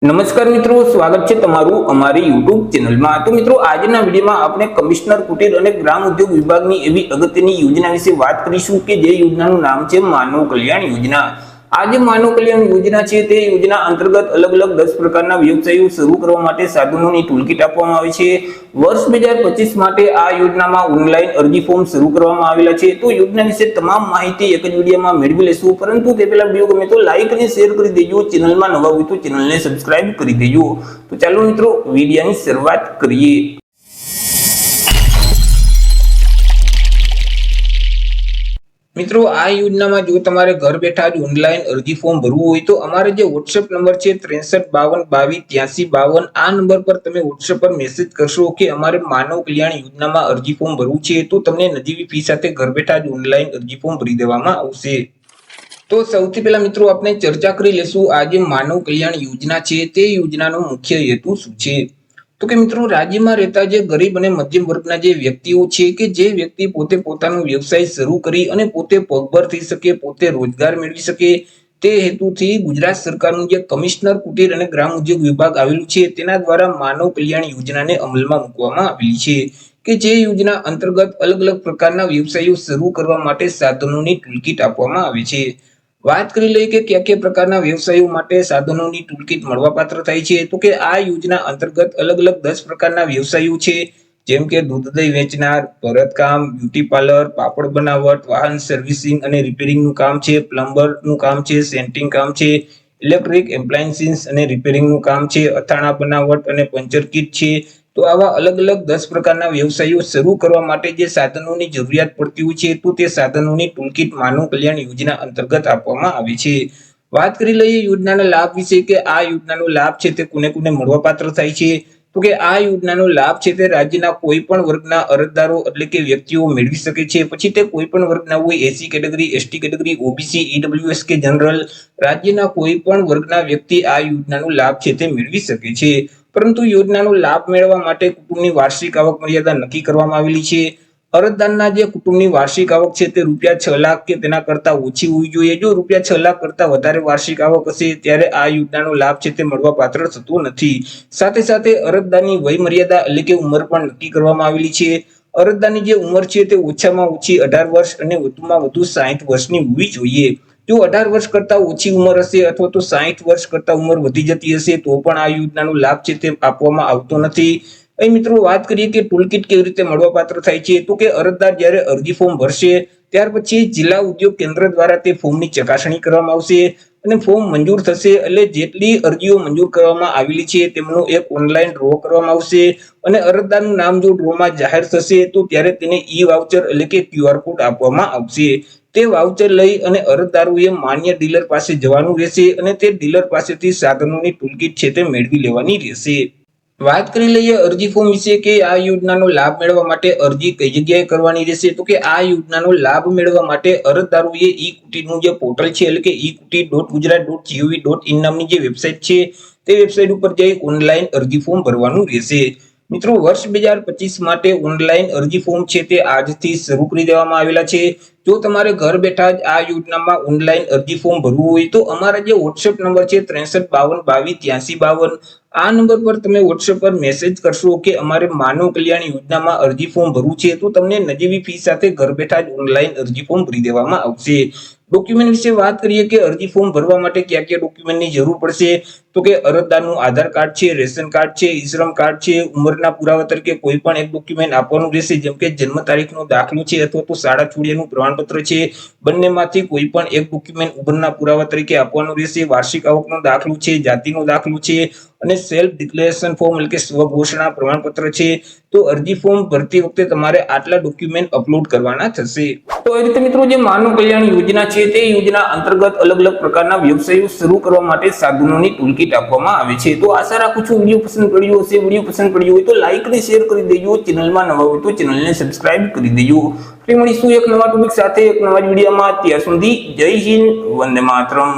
નમસ્કાર મિત્રો, સ્વાગત છે તમારું અમારી YouTube ચેનલમાં। તો મિત્રો, આજના વિડીયોમાં આપણે કમિશનર કુટીર અને ગ્રામ ઉદ્યોગ વિભાગની એવી અગત્યની યોજના વિશે વાત કરીશું કે જે યોજનાનું નામ છે માનવ કલ્યાણ યોજના। આ જે માનવ કલ્યાણ યોજના છે તે યોજના અંતર્ગત અલગ અલગ 10 પ્રકારના વ્યવસાયો શરૂ કરવા માટે સાધનોની ટૂલકીટ આપવામાં આવી છે। વર્ષ 2025 માટે આ યોજનામાં ઓનલાઈન અરજી ફોર્મ શરૂ કરવામાં આવેલા છે। તો યોજના વિશે તમામ માહિતી એક જ વિડીયોમાં મેળવી લેશું, પરંતુ તે પહેલા વિડીયો ગમે તો લાઈક અને શેર કરી દેજો। ચેનલમાં નવા હોય તો ચેનલને સબસ્ક્રાઇબ કરી દેજો। તો ચાલો મિત્રો, વિડીયોની શરૂઆત કરીએ। મિત્રો, આ યોજનામાં જો તમારે ઘર બેઠા જ ઓનલાઈન અરજી ફોર્મ ભરવું હોય તો અમારે જે WhatsApp નંબર છે 6352228352, આ નંબર પર તમે WhatsApp પર મેસેજ કરશો કે અમારે માનવ કલ્યાણ યોજનામાં અરજી ફોર્મ ભરવું છે, તો તમને નજીવી ફી સાથે ઘર બેઠા જ ઓનલાઈન અરજી ફોર્મ ભરી દેવામાં આવશે। તો સૌથી પહેલા મિત્રો આપણે ચર્ચા કરી લેશું આ જે માનવ કલ્યાણ યોજના છે તે યોજનાનો મુખ્ય હેતુ શું છે। તો કે મિત્રો, રાજ્યમાં રહેતા જે ગરીબ અને મધ્યમ વર્ગના જે વ્યક્તિઓ છે કે જે વ્યક્તિ પોતે પોતાનો વ્યવસાય શરૂ કરી અને પોતે પગભર થઈ શકે, પોતે રોજગાર મેળવી શકે, તે હેતુથી ગુજરાત સરકારનું જે કમિશનર કુટીર અને ગ્રામ ઉદ્યોગ વિભાગ આવેલું છે તેના દ્વારા માનવ કલ્યાણ યોજનાને અમલમાં મૂકવામાં આવેલી છે કે જે યોજના અંતર્ગત અલગ અલગ પ્રકારના વ્યવસાયો શરૂ કરવા માટે સાધનોની ટૂલકીટ આપવામાં આવે છે। વાત કરી લઈએ કે કયા કયા પ્રકારના વ્યવસાયો માટે સાધનોની ટૂલકીટ મળવાપાત્ર થાય છે। તો કે આ યોજના અંતર્ગત અલગ અલગ 10 પ્રકારના વ્યવસાયો છે, જેમ કે દૂધ દહીં વેચનાર, ભરતકામ, બ્યુટી પાર્લર, પાપડ બનાવટ, વાહન સર્વિસિંગ અને રિપેરિંગનું કામ છે, પ્લમ્બરનું કામ છે, સેન્ટિંગ કામ છે, ઇલેક્ટ્રિક એપ્લાયન્સીસ અને રિપેરિંગનું કામ છે, અથાણા બનાવટ અને પંચર કીટ છે। તો આવા અલગ અલગ 10 પ્રકારના વ્યવસાયો શરૂ કરવા માટે જે સાધનોની જરૂરિયાત પડતી હોય છે તો તે સાધનોની ટૂલકીટ માનવ કલ્યાણ યોજના અંતર્ગત આપવામાં આવે છે। વાત કરી લઈએ યોજનાના લાભ વિશે કે આ યોજનાનો લાભ છે તે કોને કોને મળવાપાત્ર થાય છે। તો કે આ યોજનાનો લાભ છે તે રાજ્યના કોઈ પણ વર્ગના અરજદારો એટલે કે વ્યક્તિઓ મેળવી શકે છે। પછી તે કોઈ પણ વર્ગના હોય, SC category, ST category, OBC, EWS કે જનરલ, રાજ્યના કોઈ પણ વર્ગના વ્યક્તિ આ યોજનાનો લાભ છે તે મેળવી શકે છે। પરંતુ યોજનાનો લાભ મેળવવા માટે કુટુંબની વાર્ષિક આવક મર્યાદા નક્કી કરવામાં આવેલી છે। અરજદારના જે કુટુંબની વાર્ષિક આવક છે તે રૂપિયા 6 લાખ કે તેના કરતા ઓછી હોવી જોઈએ। જો રૂપિયા 6 લાખ કરતા વધારે વાર્ષિક આવક હશે ત્યારે આ યોજનાનો લાભ છે તે મળવાપાત્ર થતો નથી। સાથે સાથે અરજદારની વય મર્યાદા એટલે કે ઉંમર પણ નક્કી કરવામાં આવેલી છે। અરજદારની જે ઉંમર છે તે ઓછામાં ઓછી 18 વર્ષ અને વધુમાં વધુ 60 વર્ષની હોવી જોઈએ। જો 18 વર્ષ કરતા ઓછી ઉંમર હશે અથવા તો 60 વર્ષ કરતા ઉંમર વધી જતી હશે તો પણ આ યોજનાનો લાભ છે તે આપવામાં આવતો નથી। અહીં મિત્રો વાત કરીએ કે ટૂલકીટ કેવી રીતે મળવાપાત્ર થાય છે। તો કે અરજદાર જ્યારે અરજી ફોર્મ ભરશે ત્યાર પછી જિલ્લા ઉદ્યોગ કેન્દ્ર દ્વારા તે ફોર્મની ચકાસણી કરવામાં આવશે અને ફોર્મ મંજૂર થશે એટલે જેટલી અરજીઓ મંજૂર કરવામાં આવેલી છે તેમનો એક ઓનલાઈન ડ્રો કરવામાં આવશે અને અરજદારનું નામ જો ડ્રોમાં જાહેર થશે તો ત્યારે તેને વાઉચર એટલે કે QR કોડ આપવામાં આવશે। તે વાઉચર લઈ અને અરજદારોએ માન્ય ડીલર પાસે જવાનું રહેશે અને તે ડીલર પાસેથી સાધનોની ટૂલકીટ છે તે મેળવી લેવાની રહેશે। વાત કરી લઈએ અરજી ફોર્મ વિશે કે આ યોજનાનો લાભ મેળવવા માટે અરજી કઈ જગ્યાએ કરવાની રહેશે। તો કે આ યોજનાનો લાભ મેળવવા માટે અરજદારોએ ઈ-કુટીરનું જે પોર્ટલ છે એટલે કે ekutir.gujarat.gov.in નામની જે વેબસાઇટ છે તે વેબસાઇટ ઉપર જઈ ઓનલાઈન અરજી ફોર્મ ભરવાનું રહેશે। મિત્રો, વર્ષ 2025 માટે ઓનલાઈન અરજી ફોર્મ છે તે આજથી શરૂ કરી દેવામાં આવેલા છે। જો તમારે ઘર બેઠા જ આ યોજનામાં ઓનલાઈન અરજી ફોર્મ ભરવું હોય તો અમારા જે WhatsApp નંબર છે 6352228352, આ નંબર પર તમે WhatsApp પર મેસેજ કરશો કે અમારે માનવ કલ્યાણ યોજનામાં અરજી ફોર્મ ભરવું છે તો તમને નજીવી ફી સાથે ઘર બેઠા જ ઓનલાઈન અરજી ફોર્મ ભરી દેવામાં આવશે। ડોક્યુમેન્ટ વિશે વાત કરીએ કે અરજી ફોર્મ ભરવા માટે કયા કયા ડોક્યુમેન્ટની જરૂર પડશે। તો કે અરજદારનું આધાર કાર્ડ છે, રેશન કાર્ડ છે, ઈ-શ્રમ કાર્ડ છે, ઉંમરના પુરાવા તરીકે કોઈ પણ એક ડોક્યુમેન્ટ આપવાનું રહેશે, જેમ કે જન્મ તારીખનો દાખલો છે અથવા તો શાળા છોડ્યાનું પ્રમાણપત્ર છે। બંનેમાંથી કોઈ પણ એક ડોક્યુમેન્ટ ઉંમરના પુરાવા તરીકે આપવાનું રહેશે। વાર્ષિક આવકનો દાખલો છે, જાતિનો દાખલો છે અને સેલ્ફ ડિક્લેરેશન ફોર્મ એટલે કે સ્વ ઘોષણા પ્રમાણપત્ર છે। તો અરજી ફોર્મ ભરતી વખતે તમારે આટલા ડોક્યુમેન્ટ અપલોડ કરવાના થશે। તો એ રીતે મિત્રો, જે માનવ કલ્યાણ યોજના છે તે યોજના અંતર્ગત અલગ અલગ પ્રકારના વ્યવસાયો શરૂ કરવા માટે સાધનોની ટૂલકીટ આપવામાં આવે છે। તો આશા રાખું છું વિડીયો પસંદ પડ્યો હશે। વિડીયો પસંદ પડ્યો હોય તો લાઈક અને શેર કરી દેજો। ચેનલમાં નવા હોય તો ચેનલને સબસ્ક્રાઇબ કરી દેજો। ફરી મળીશું એક નવા ટોપિક સાથે એક નવા વિડીયોમાં। ત્યાં સુધી જય હિન્દ, વંદે માતરમ।